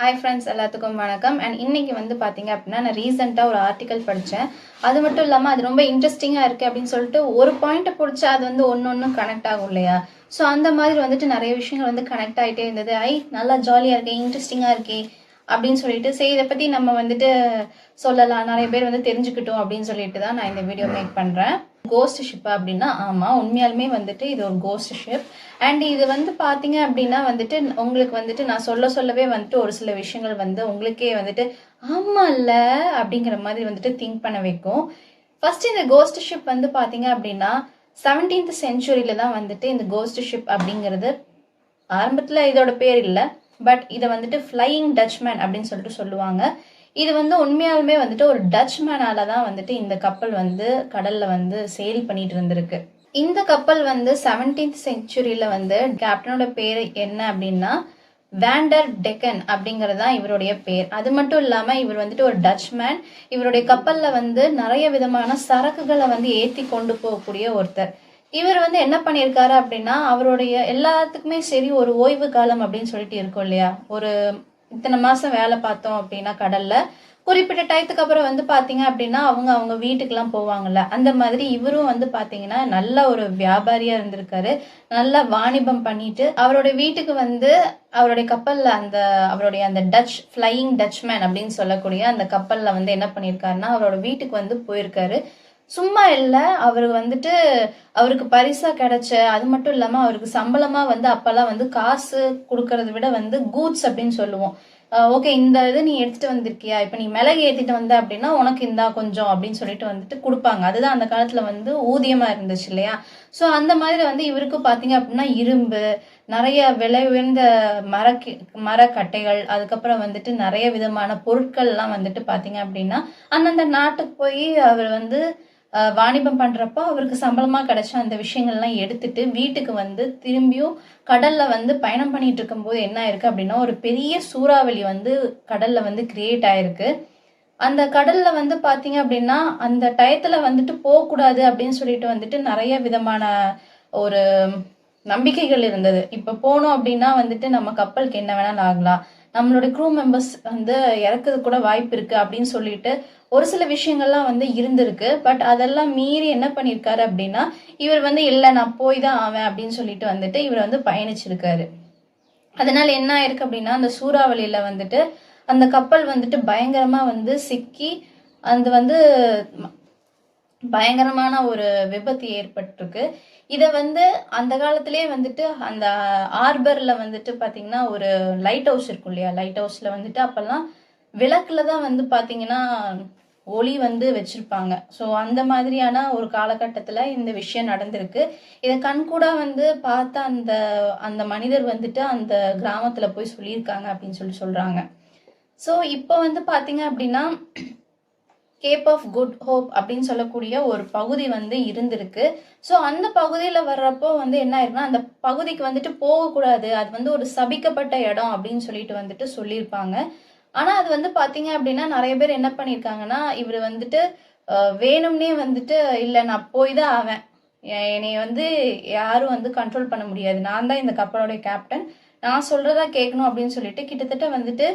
Hi friends, எல்லாத்துக்கும் வணக்கம். And இன்னைக்கு வந்து பார்த்தீங்க அப்படின்னா, நான் ரீசெண்டாக ஒரு ஆர்டிக்கல் படித்தேன். அது மட்டும் இல்லாமல் அது ரொம்ப இன்ட்ரெஸ்டிங்காக இருக்குது அப்படின்னு சொல்லிட்டு ஒரு பாயிண்ட்டை பிடிச்சா அது வந்து ஒன்று கனெக்ட் ஆகும் இல்லையா? ஸோ அந்த மாதிரி வந்துட்டு நிறைய விஷயங்கள் வந்து கனெக்ட் ஆகிட்டே இருந்தது. நல்லா ஜாலியாக இருக்கே, இன்ட்ரெஸ்டிங்காக இருக்கே அப்படின்னு சொல்லிட்டு சரி இதை பற்றி நம்ம வந்துட்டு சொல்லலாம், நிறைய பேர் வந்து தெரிஞ்சுக்கிட்டோம் அப்படின்னு சொல்லிட்டு தான் நான் இந்த வீடியோ மேக் பண்ணுறேன். கோஸ்ட் ஷிப் அப்படின்னா ஆமாம், உண்மையாலுமே வந்துட்டு இது ஒரு கோஸ்ட் ஷிப். அண்ட் இது வந்து பார்த்தீங்க அப்படின்னா வந்துட்டு உங்களுக்கு வந்துட்டு நான் சொல்லவே வந்துட்டு ஒரு சில விஷயங்கள் வந்து உங்களுக்கே வந்துட்டு ஆமாம் இல்லை அப்படிங்கிற மாதிரி வந்துட்டு திங்க் பண்ண வைக்கும். ஃபர்ஸ்ட் இந்த கோஸ்ட் ஷிப் வந்து பார்த்தீங்க அப்படின்னா 17th centuryல தான் வந்துட்டு இந்த கோஸ்ட் ஷிப் அப்படிங்கிறது ஆரம்பத்தில் இதோட பேர் இல்லை, பட் இதை வந்துட்டு ஃப்ளையிங் டச்மேன் அப்படின்னு சொல்லிட்டு சொல்லுவாங்க. இது வந்து உண்மையாலுமே வந்துட்டு ஒரு டச்மேனால தான் வந்துட்டு இந்த கப்பல் வந்து கடல்ல வந்து சேல் பண்ணிட்டு இருந்திருக்கு. இந்த கப்பல் வந்து 17th centuryல வந்து கேப்டனோட பேர் என்ன அப்படின்னா வேண்டர் டெக்கன் அப்படிங்கிறது தான் இவருடைய பேர். அது மட்டும் இல்லாம இவர் வந்துட்டு ஒரு டச்மேன். இவருடைய கப்பல்ல வந்து நிறைய விதமான சரக்குகளை வந்து ஏற்றி கொண்டு போகக்கூடிய ஒருத்தர். இவர் வந்து என்ன பண்ணியிருக்காரு அப்படின்னா அவருடைய எல்லாத்துக்குமே சரி ஒரு ஓய்வு காலம் அப்படின்னு சொல்லிட்டு இருக்கும் இல்லையா? ஒரு இத்தனை மாசம் வேலை பார்த்தோம் அப்படின்னா கடல்ல குறிப்பிட்ட டயத்துக்கு அப்புறம் வந்து பாத்தீங்க அப்படின்னா அவங்க வீட்டுக்கெல்லாம் போவாங்கல்ல, அந்த மாதிரி இவரும் வந்து பாத்தீங்கன்னா நல்ல ஒரு வியாபாரியா இருந்திருக்காரு. நல்லா வாணிபம் பண்ணிட்டு அவருடைய வீட்டுக்கு வந்து அவருடைய கப்பல்ல அவருடைய அந்த டச் ஃப்ளையிங் டச்மேன் அப்படின்னு சொல்லக்கூடிய அந்த கப்பல்ல வந்து என்ன பண்ணியிருக்காருன்னா அவரோட வீட்டுக்கு வந்து போயிருக்காரு. சும்மா இல்லை, அவருக்கு பரிசா கிடைச்ச, அது மட்டும் இல்லாம அவருக்கு சம்பளமா வந்து அப்பெல்லாம் வந்து காசு கொடுக்கறத விட வந்து கூட்ஸ் அப்படின்னு சொல்லுவோம். ஓகே, இந்த இது நீ எடுத்துட்டு வந்திருக்கியா, இப்ப நீ மிளகு ஏத்திட்டு வந்த அப்படின்னா உனக்கு இந்தா கொஞ்சம் அப்படின்னு சொல்லிட்டு வந்துட்டு கொடுப்பாங்க. அதுதான் அந்த காலத்துல வந்து ஊதியமா இருந்துச்சு இல்லையா? ஸோ அந்த மாதிரி வந்து இவருக்கு பாத்தீங்க அப்படின்னா இரும்பு, நிறைய விலை உயர்ந்த மரக்கட்டைகள், அதுக்கப்புறம் வந்துட்டு நிறைய விதமான பொருட்கள் எல்லாம் வந்துட்டு பாத்தீங்க அப்படின்னா அந்தந்த நாட்டுக்கு போய் அவர் வந்து வாணிபம் பண்றப்போ அவருக்கு சம்பளமா கிடைச்ச அந்த விஷயங்கள்லாம் எடுத்துட்டு வீட்டுக்கு வந்து திரும்பியும் கடல்ல வந்து பயணம் பண்ணிட்டு இருக்கும்போது என்ன ஆயிருக்கு அப்படின்னா ஒரு பெரிய சூறாவளி வந்து கடல்ல வந்து கிரியேட் ஆயிருக்கு. அந்த கடல்ல வந்து பாத்தீங்க அப்படின்னா அந்த டயத்துல வந்துட்டு போகக்கூடாது அப்படின்னு சொல்லிட்டு வந்துட்டு நிறைய விதமான ஒரு நம்பிக்கைகள் இருந்தது. இப்ப போனோம் அப்படின்னா வந்துட்டு நம்ம கப்பலுக்கு என்ன வேணாலும் ஆகலாம், நம்மளோட க்ரூ மெம்பர்ஸ் வந்து இறக்குறது கூட வாய்ப்பு இருக்கு அப்படின்னு சொல்லிட்டு ஒரு சில விஷயங்கள்லாம் வந்து இருந்திருக்கு. பட் அதெல்லாம் மீறி என்ன பண்ணியிருக்காரு அப்படின்னா இவர் வந்து இல்லை நான் போய் தான் ஆவேன் அப்படின்னு சொல்லிட்டு வந்துட்டு இவர் வந்து பயணிச்சிருக்காரு. அதனால என்ன ஆயிருக்கு அப்படின்னா அந்த சூறாவளியில வந்துட்டு அந்த கப்பல் வந்துட்டு பயங்கரமா வந்து சிக்கி அந்த வந்து பயங்கரமான ஒரு விபத்து ஏற்பட்டிருக்கு. இதை வந்து அந்த காலத்திலேயே வந்துட்டு அந்த ஆர்பர்ல வந்துட்டு பாத்தீங்கன்னா ஒரு லைட் ஹவுஸ் இருக்கும் இல்லையா? லைட் ஹவுஸ்ல வந்துட்டு அப்பெல்லாம் விளக்குல தான் வந்து பாத்தீங்கன்னா ஒளி வந்து வச்சிருப்பாங்க. ஸோ அந்த மாதிரியான ஒரு காலகட்டத்துல இந்த விஷயம் நடந்திருக்கு. இதை கண்கூடா வந்து பார்த்த அந்த அந்த மனிதர் வந்துட்டு அந்த கிராமத்துல போய் சொல்லியிருக்காங்க அப்படின்னு சொல்றாங்க. ஸோ இப்போ வந்து பாத்தீங்க அப்படின்னா கேப் ஆஃப் குட் ஹோப் அப்படின்னு சொல்லக்கூடிய ஒரு பகுதி வந்து இருந்திருக்கு. ஸோ அந்த பகுதியில வர்றப்போ வந்து என்ன ஆயிருக்குன்னா அந்த பகுதிக்கு வந்துட்டு போகக்கூடாது, அது வந்து ஒரு சபிக்கப்பட்ட இடம் அப்படின்னு சொல்லிட்டு வந்துட்டு சொல்லியிருப்பாங்க. ஆனா அது வந்து பாத்தீங்க அப்படின்னா நிறைய பேர் என்ன பண்ணியிருக்காங்கன்னா இவர் வந்துட்டு வேணும்னே வந்துட்டு இல்லை நான் போய் தான் ஆவேன், என்னை வந்து யாரும் வந்து கண்ட்ரோல் பண்ண முடியாது, நான் தான் இந்த கப்பலோடைய கேப்டன், நான் சொல்றதா கேட்கணும் அப்படின்னு சொல்லிட்டு கிட்டத்தட்ட வந்துட்டு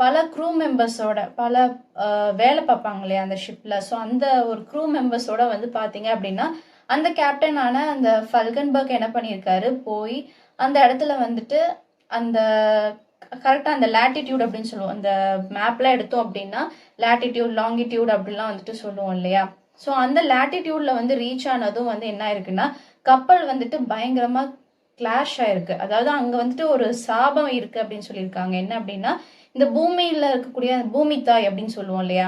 பல க்ரூ மெம்பர்ஸோட வேலை பார்ப்பாங்க இல்லையா அந்த ஷிப்ல. ஸோ அந்த ஒரு க்ரூ மெம்பர்ஸோட வந்து பாத்தீங்க அப்படின்னா அந்த கேப்டனான அந்த ஃபல்கன்பர்க் என்ன பண்ணியிருக்காரு, போய் அந்த இடத்துல வந்துட்டு அந்த கரெக்டாக அந்த லேட்டிடியூட் அப்படின்னு சொல்லுவோம், அந்த மேப்லாம் எடுத்தோம் அப்படின்னா லேட்டிடியூட் லாங்கிடியூட் அப்படிலாம் வந்துட்டு சொல்லுவோம் இல்லையா? ஸோ அந்த லேட்டிடியூட்ல வந்து ரீச் ஆனதும் வந்து என்ன ஆயிருக்குன்னா கப்பல் வந்துட்டு பயங்கரமா கிளாஷ் ஆயிருக்கு. அதாவது அங்க வந்துட்டு ஒரு சாபம் இருக்கு அப்படின்னு சொல்லியிருக்காங்க. என்ன அப்படின்னா இந்த பூமியில இருக்கக்கூடிய பூமி தாய் அப்படின்னு சொல்லுவோம் இல்லையா?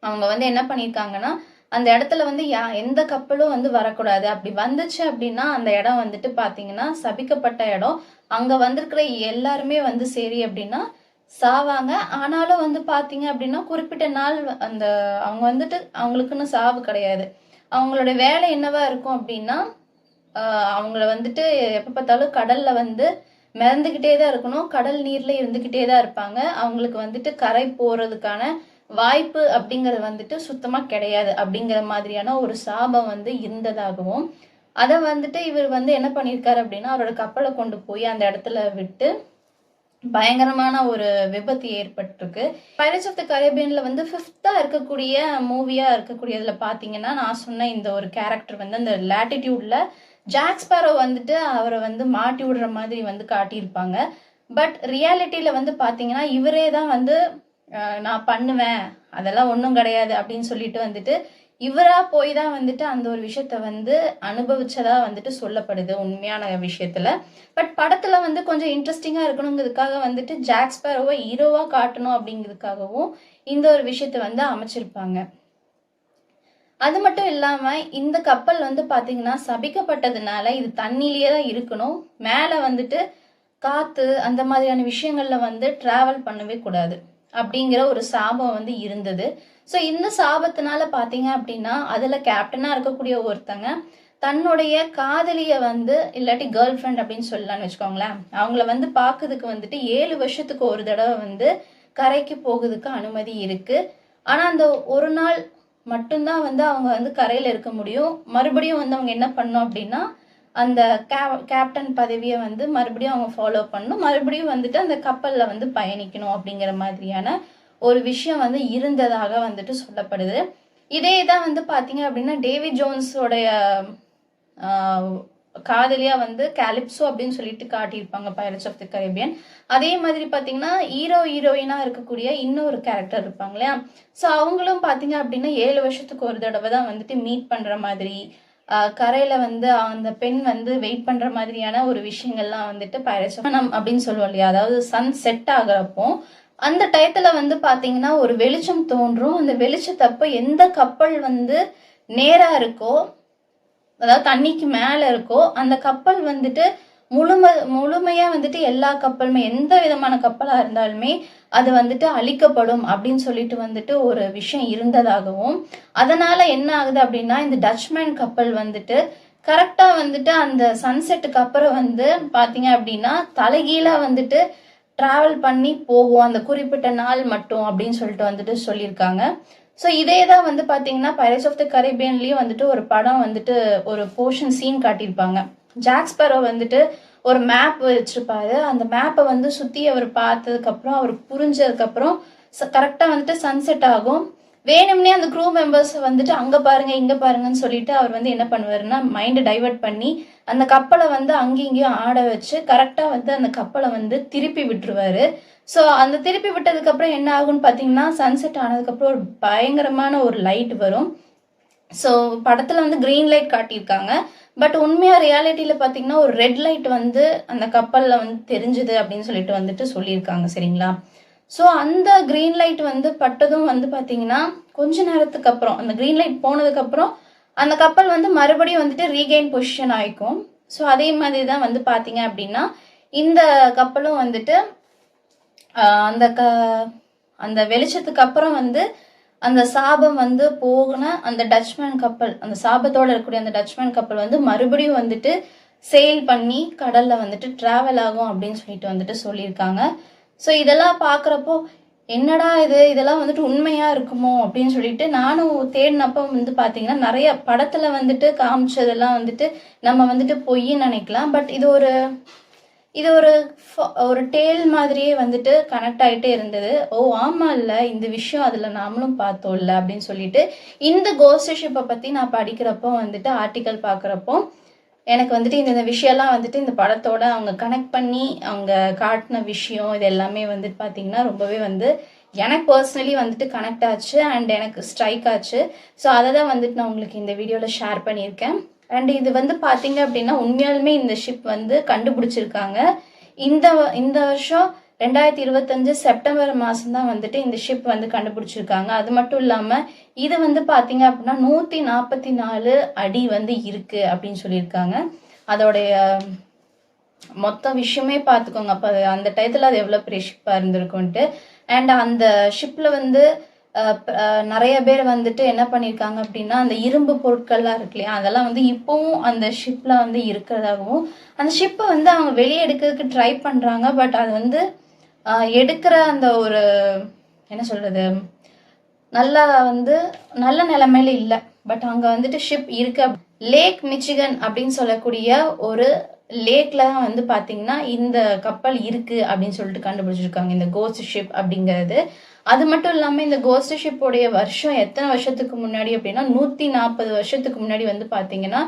அவங்க வந்து என்ன பண்ணியிருக்காங்கன்னா அந்த இடத்துல வந்து எந்த கப்பலும் வந்து வரக்கூடாது, அப்படி வந்துச்சு அப்படின்னா அந்த இடம் வந்துட்டு பாத்தீங்கன்னா சபிக்கப்பட்ட இடம், அங்க வந்திருக்கிற எல்லாருமே வந்து சரி அப்படின்னா சாவாங்க. ஆனாலும் வந்து பாத்தீங்க அப்படின்னா குறிப்பிட்ட நாள் அந்த அவங்க வந்துட்டு அவங்களுக்குன்னு சாவு கிடையாது. அவங்களோட வேலை என்னவா இருக்கும் அப்படின்னா அவங்கள வந்துட்டு எப்ப பார்த்தாலும் கடல்ல வந்து மிதந்துகிட்டே தான் இருக்கணும், கடல் நீர்ல இருந்துகிட்டே தான் இருப்பாங்க. அவங்களுக்கு வந்துட்டு கரை போறதுக்கான வாய்ப்பு அப்படிங்கிறது வந்துட்டு சுத்தமா கிடையாது அப்படிங்கிற மாதிரியான ஒரு சாபம் வந்து இருந்ததாகவும் அதை வந்துட்டு இவர் வந்து என்ன பண்ணியிருக்காரு அப்படின்னா அவரோட கப்பலை கொண்டு போய் அந்த இடத்துல விட்டு பயங்கரமான ஒரு விபத்து ஏற்பட்டிருக்கு. பைரட்ஸ் ஆஃப் த கரேபியன்ல வந்து 5th இருக்கக்கூடிய மூவியா இருக்கக்கூடியதுல பாத்தீங்கன்னா நான் சொன்ன இந்த ஒரு கேரக்டர் வந்து அந்த லாட்டிடியூட்ல ஜாக் ஸ்பேரோ வந்துட்டு அவரை வந்து மாட்டி விடுற மாதிரி வந்து காட்டியிருப்பாங்க. பட் ரியாலிட்டியில வந்து பாத்தீங்கன்னா இவரே தான் வந்து நான் பண்ணுவேன், அதெல்லாம் ஒன்றும் கிடையாது அப்படின்னு சொல்லிட்டு வந்துட்டு இவரா போய் தான் வந்துட்டு அந்த ஒரு விஷயத்த வந்து அனுபவிச்சதா வந்துட்டு சொல்லப்படுது உண்மையான விஷயத்துல. பட் படத்துல வந்து கொஞ்சம் இன்ட்ரெஸ்டிங்கா இருக்கணுங்கிறதுக்காக வந்துட்டு ஜாக் ஸ்பேரோவை ஹீரோவா காட்டணும் அப்படிங்கிறதுக்காகவும் இந்த ஒரு விஷயத்த வந்து அமைச்சிருப்பாங்க. அது மட்டும் இல்லாம இந்த கப்பல் வந்து பாத்தீங்கன்னா சபிக்கப்பட்டதுனால இது தண்ணிலேயே தான் இருக்கணும், மேல வந்துட்டு காத்து அந்த மாதிரியான விஷயங்கள்ல வந்து டிராவல் பண்ணவே கூடாது அப்படிங்கிற ஒரு சாபம் வந்து இருந்தது. ஸோ இந்த சாபத்தினால பார்த்தீங்க அப்படின்னா அதில் கேப்டனாக இருக்கக்கூடிய ஒருத்தங்க தன்னுடைய காதலியை வந்து இல்லாட்டி கேர்ள் ஃப்ரெண்ட் அப்படின்னு சொல்லலாம்னு வச்சுக்கோங்களேன், அவங்கள வந்து பார்க்கறதுக்கு வந்துட்டு 7 வருஷத்துக்கு ஒரு தடவை வந்து கரைக்கு போகிறதுக்கு அனுமதி இருக்கு. ஆனால் அந்த ஒரு நாள் மட்டும்தான் வந்து அவங்க வந்து கரையில் இருக்க முடியும். மறுபடியும் வந்து அவங்க என்ன பண்ணணும் அப்படின்னா அந்த கேப்டன் பதவியை வந்து மறுபடியும் அவங்க ஃபாலோ பண்ணணும், மறுபடியும் வந்துட்டு அந்த கப்பலில் வந்து பயணிக்கணும் அப்படிங்கிற மாதிரியான ஒரு விஷயம் வந்து இருந்ததாக வந்துட்டு சொல்லப்படுது. இதே தான் வந்து பார்த்தீங்க அப்படின்னா டேவிட் ஜோன்ஸோடைய காதலியா வந்து கேலிப்சோ அப்படின்னு சொல்லிட்டு காட்டியிருப்பாங்க பைரட்ஸ் ஆஃப் தி கரேபியன். அதே மாதிரி பார்த்தீங்கன்னா ஹீரோயினா இருக்கக்கூடிய இன்னொரு கேரக்டர் இருப்பாங்க இல்லையா, ஸோ அவங்களும் பார்த்தீங்க அப்படின்னா 7 வருஷத்துக்கு ஒரு தடவை தான் வந்துட்டு மீட் பண்ற மாதிரி கரையில வந்து அந்த பெண் வந்து வெயிட் பண்ற மாதிரியான ஒரு விஷயங்கள்லாம் வந்துட்டு பைரட்ஸ் அப்படின்னு சொல்லுவோம் இல்லையா, அதாவது சன் செட் ஆகுறப்போ அந்த டயத்துல வந்து பாத்தீங்கன்னா ஒரு வெளிச்சம் தோன்றும். அந்த வெளிச்சத்தப்ப எந்த கப்பல் வந்து நேரா இருக்கோ, அதாவது தண்ணிக்கு மேல இருக்கோ, அந்த கப்பல் வந்துட்டு முழுமையா வந்துட்டு எல்லா கப்பலுமே எந்த விதமான கப்பலா இருந்தாலுமே அது வந்துட்டு அழிக்கப்படும் அப்படின்னு சொல்லிட்டு வந்துட்டு ஒரு விஷயம் இருந்ததாகவும், அதனால என்ன ஆகுது அப்படின்னா இந்த டச்மேன் கப்பல் வந்துட்டு கரெக்டா வந்துட்டு அந்த சன்செட்டுக்கு அப்புறம் வந்து பாத்தீங்க அப்படின்னா தலைகீழா வந்துட்டு டிராவல் பண்ணி போகும் அந்த குறிப்பிட்ட நாள் மட்டும் அப்படின்னு சொல்லிட்டு வந்துட்டு சொல்லியிருக்காங்க. ஸோ இதே தான் வந்து பார்த்தீங்கன்னா பைரட்ஸ் ஆஃப் த கரேபியன்லேயும் வந்துட்டு ஒரு படம் வந்துட்டு ஒரு போர்ஷன் சீன் காட்டியிருப்பாங்க. ஜாக் ஸ்பேரோ வந்துட்டு ஒரு மேப் வச்சிருப்பாரு. அந்த மேப்பை வந்து சுற்றி அவர் பார்த்ததுக்கப்புறம் அவர் புரிஞ்சதுக்கப்புறம் கரெக்டாக வந்துட்டு சன்செட் ஆகும். வேணும்னே அந்த க்ரூ மெம்பர்ஸ் வந்துட்டு அங்கே பாருங்க இங்கே பாருங்கன்னு சொல்லிட்டு அவர் வந்து என்ன பண்ணுவாருன்னா மைண்டை டைவர்ட் பண்ணி அந்த கப்பலை வந்து அங்கேயும் இங்கேயும் ஆட வச்சு கரெக்டாக வந்து அந்த கப்பலை வந்து திருப்பி விட்டுருவாரு. ஸோ அந்த திருப்பி விட்டதுக்கப்புறம் என்ன ஆகும்னு பார்த்தீங்கன்னா சன்செட் ஆனதுக்கப்புறம் ஒரு பயங்கரமான ஒரு லைட் வரும். ஸோ படத்தில் வந்து க்ரீன் லைட் காட்டியிருக்காங்க. பட் உண்மையாக ரியாலிட்டியில் பார்த்தீங்கன்னா ஒரு ரெட் லைட் வந்து அந்த கப்பலில் வந்து தெரிஞ்சுது அப்படின்னு சொல்லிட்டு வந்துட்டு சொல்லியிருக்காங்க. சரிங்களா? ஸோ அந்த க்ரீன் லைட் வந்து பட்டதும் வந்து பார்த்தீங்கன்னா கொஞ்ச நேரத்துக்கு அப்புறம் அந்த க்ரீன் லைட் போனதுக்கப்புறம் அந்த கப்பல் வந்து மறுபடியும் வந்துட்டு ரீகெயின் பொசிஷன் ஆகிக்கும். ஸோ அதே மாதிரி தான் வந்து பார்த்தீங்க அப்படின்னா இந்த கப்பலும் வந்துட்டு அந்த வெளிச்சத்துக்கு அப்புறம் வந்து அந்த சாபம் வந்து போகின அந்த டச்மேன் கப்பல், அந்த சாபத்தோட இருக்கக்கூடிய அந்த டச்மேன் கப்பல் வந்து மறுபடியும் வந்துட்டு செயில் பண்ணி கடல்ல வந்துட்டு டிராவல் ஆகும் அப்படின்னு சொல்லிட்டு வந்துட்டு சொல்லியிருக்காங்க. ஸோ இதெல்லாம் பார்க்குறப்போ என்னடா இதெல்லாம் வந்துட்டு உண்மையா இருக்குமோ அப்படின்னு சொல்லிட்டு நானும் தேடினப்போ வந்து பார்த்தீங்கன்னா நிறைய படத்துல வந்துட்டு காமிச்சதெல்லாம் வந்துட்டு நம்ம வந்துட்டு பொய்ன்னு நினைக்கலாம். பட் இது ஒரு டேல் மாதிரியே வந்துட்டு கனெக்ட் ஆகிட்டே இருந்தது. ஓ ஆமா இல்லை, இந்த விஷயம் அதில் நாமளும் பார்த்தோம்ல அப்படின்னு சொல்லிட்டு இந்த கோஸ்ட் ஷிப்பை பற்றி நான் படிக்கிறப்போ வந்துட்டு ஆர்டிக்கல் பார்க்குறப்போ எனக்கு வந்துட்டு இந்த விஷயம்லாம் வந்துட்டு இந்த படத்தோட அவங்க கனெக்ட் பண்ணி அவங்க காட்டின விஷயம் இது எல்லாமே வந்துட்டு பார்த்தீங்கன்னா ரொம்பவே வந்து எனக்கு பர்சனலி வந்துட்டு கனெக்ட் ஆச்சு அண்ட் எனக்கு ஸ்ட்ரைக் ஆச்சு. ஸோ அதை தான் வந்துட்டு நான் உங்களுக்கு இந்த வீடியோவில் ஷேர் பண்ணியிருக்கேன். அண்ட் இது வந்து பார்த்தீங்க அப்படின்னா உண்மையாலுமே இந்த ஷிப் வந்து கண்டுபிடிச்சிருக்காங்க. இந்த வருஷம் 2025 செப்டம்பர் மாதம் தான் வந்துட்டு இந்த ஷிப் வந்து கண்டுபிடிச்சிருக்காங்க. அது மட்டும் இல்லாமல் இது வந்து பார்த்தீங்க அப்படின்னா 144 அடி வந்து இருக்கு அப்படின்னு சொல்லியிருக்காங்க. அதோடைய மொத்த விஷயமே பார்த்துக்கோங்க. அப்போ அந்த டயத்தில் அது எவ்வளோ பெரிய ஷிப்பாக இருந்திருக்குன்ட்டு. அண்ட் அந்த ஷிப்பில் வந்து நிறைய பேர் வந்துட்டு என்ன பண்ணியிருக்காங்க அப்படின்னா அந்த இரும்பு பொருட்கள்லாம் இருக்கு இல்லையா, அதெல்லாம் வந்து இப்போவும் அந்த ஷிப்பில் வந்து இருக்கிறதாகவும் அந்த ஷிப்பை வந்து அவங்க வெளியே எடுக்கிறதுக்கு ட்ரை பண்ணுறாங்க. பட் அது வந்து எடுக்கிற அந்த ஒரு என்ன சொல்கிறது நல்ல நிலைமையில இல்லை. பட் அங்கே வந்துட்டு ஷிப் இருக்கு. லேக் மிச்சிகன் அப்படின்னு சொல்லக்கூடிய ஒரு லேக்ல தான் வந்து பார்த்தீங்கன்னா இந்த கப்பல் இருக்கு அப்படின்னு சொல்லிட்டு கண்டுபிடிச்சிருக்காங்க, இந்த கோஸ்ட் ஷிப் அப்படிங்கிறது. அது மட்டும் இல்லாமல் இந்த கோஸ்ட் ஷிப்போடைய வருஷம் எத்தனை வருஷத்துக்கு முன்னாடி அப்படின்னா 140 வருஷத்துக்கு முன்னாடி வந்து பார்த்தீங்கன்னா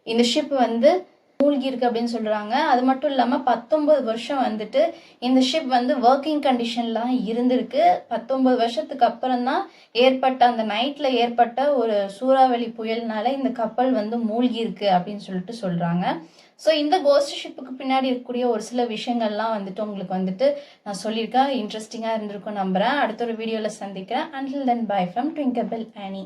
இந்த ஷிப் வந்து மூழ்கி இருக்கு அப்படின்னு சொல்றாங்க. அது மட்டும் இல்லாமல் 19 வருஷம் வந்துட்டு இந்த ஷிப் வந்து ஒர்க்கிங் கண்டிஷன்ல தான் இருந்திருக்கு. 19 வருஷத்துக்கு அப்புறம் தான் ஏற்பட்ட அந்த நைட்ல ஏற்பட்ட ஒரு சூறாவளி புயல்னால இந்த கப்பல் வந்து மூழ்கி இருக்கு அப்படின்னு சொல்லிட்டு சொல்றாங்க. ஸோ இந்த கோஸ்ட் ஷிப்புக்கு பின்னாடி இருக்கக்கூடிய ஒரு சில விஷயங்கள்லாம் வந்துட்டு உங்களுக்கு வந்துட்டு நான் சொல்லியிருக்கேன். இன்ட்ரெஸ்டிங்காக இருந்திருக்கும் நம்புகிறேன். அடுத்த ஒரு வீடியோவில் சந்திக்கிறேன். Until then bye from Twinkable Aani.